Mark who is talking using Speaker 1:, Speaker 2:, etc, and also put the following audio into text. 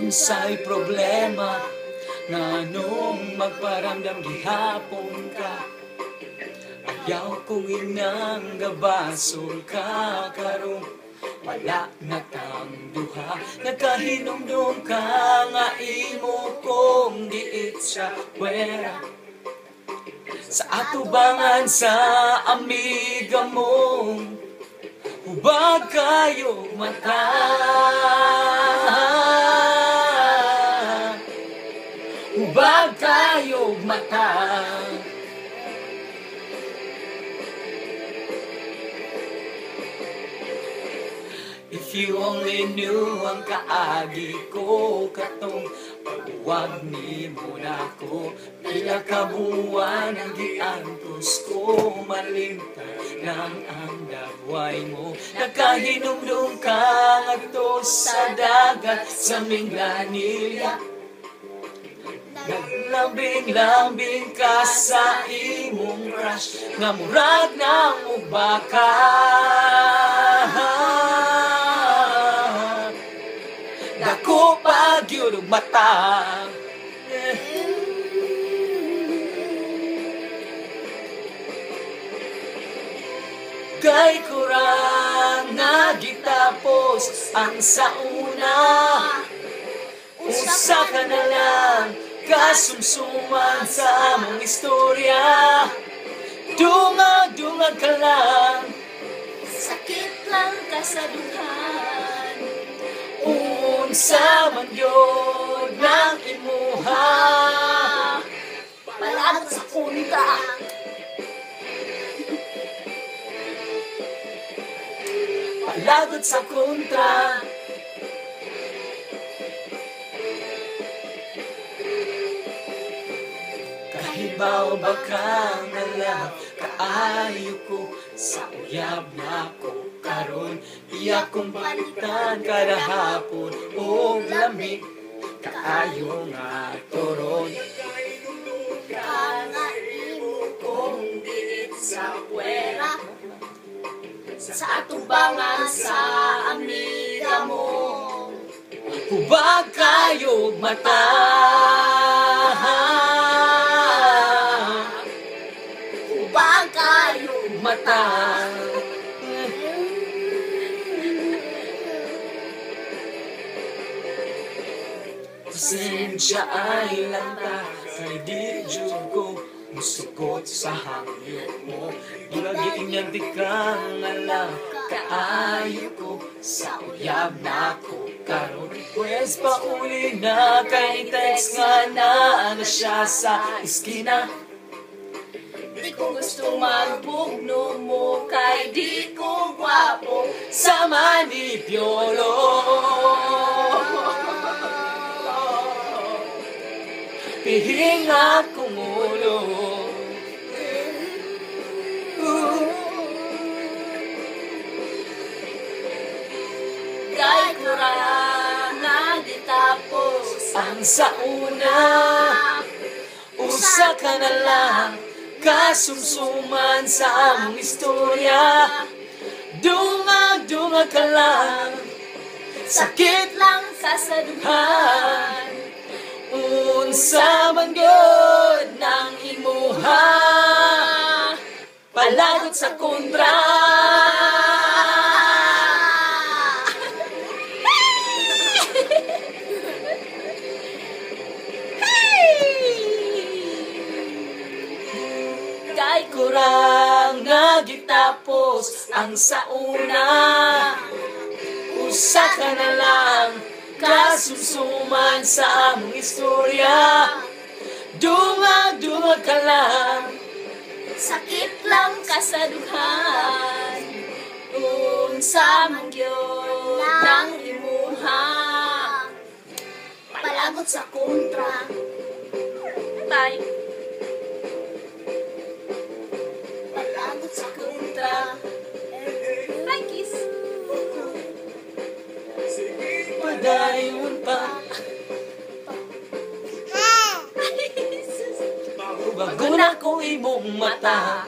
Speaker 1: Unsay problema nga nung magparamdam gihapon ka, ayaw kong inang gabasol ka karon wala na tang duha. Nagkahinumdum ka nga imo kong giit sa pwera, sa atubangan sa amiga mo, hubag kayo mata. Hubag kayo mata. If you only knew ang kaagi ko katong paghuwag ni mo na ko, pila ka buwan ang giantos ko, malintay lang ang dagway mo. Nakahinumdum ka ngadto sa dagat sa Minglanilla, naglambing-lambing ka sa imong crush, nga murag ng ubaka. Dako pag yun ang mata. Kay kurang na gitapos ang sauna, usa ka na lang kasumsuman sa among istorya. Dungag-dungag ka lang,
Speaker 2: sakit lang kasaduhan.
Speaker 1: Unsa man yun ng imuha,
Speaker 2: Palagot sa punta.
Speaker 1: palagot sa kontra. Kahibaw ba kang alam, kaayo ko sa uyab na ko karon, iya kong balitan kada hapon o lamig kaayo nga toron.
Speaker 2: Nga imo kong giit sa pwera, sa atubangan sa amiga mo,
Speaker 1: Hubag kayo mata.
Speaker 2: hubag kayo
Speaker 1: Mata. Pasensya ay lanta, kay di jud ko musugot sa hangyo mo. Ilagi inyang di kang alam, kaayo ko sa uyab na ko karon. Pwes pa uli na kay text nga na siya sa iskina.
Speaker 2: Di ko gusto magbugno mo, kay di ko gwapo
Speaker 1: Sa Manipiolo, pihinga kong ulo.
Speaker 2: kay kurang na gitapos
Speaker 1: Ang sauna, usa ka na lang kasumsuman sa among istorya. Dungag-dungag ka lang,
Speaker 2: sakit lang kasaduhan.
Speaker 1: unsa man gyud ng imuha, palagot sa kontra. Kay kurang nga gitapos ang sauna, usa ka na lang kasumsuman sa among istorya. Dungag-dungag ka lang,
Speaker 2: Sakit lang kasaduhan. Unsa man gyud ng imuha, Palagot sa kontra. Bye. Palagot sa kontra. Bye, kiss.
Speaker 1: Padayon pa bago na ko imong mata.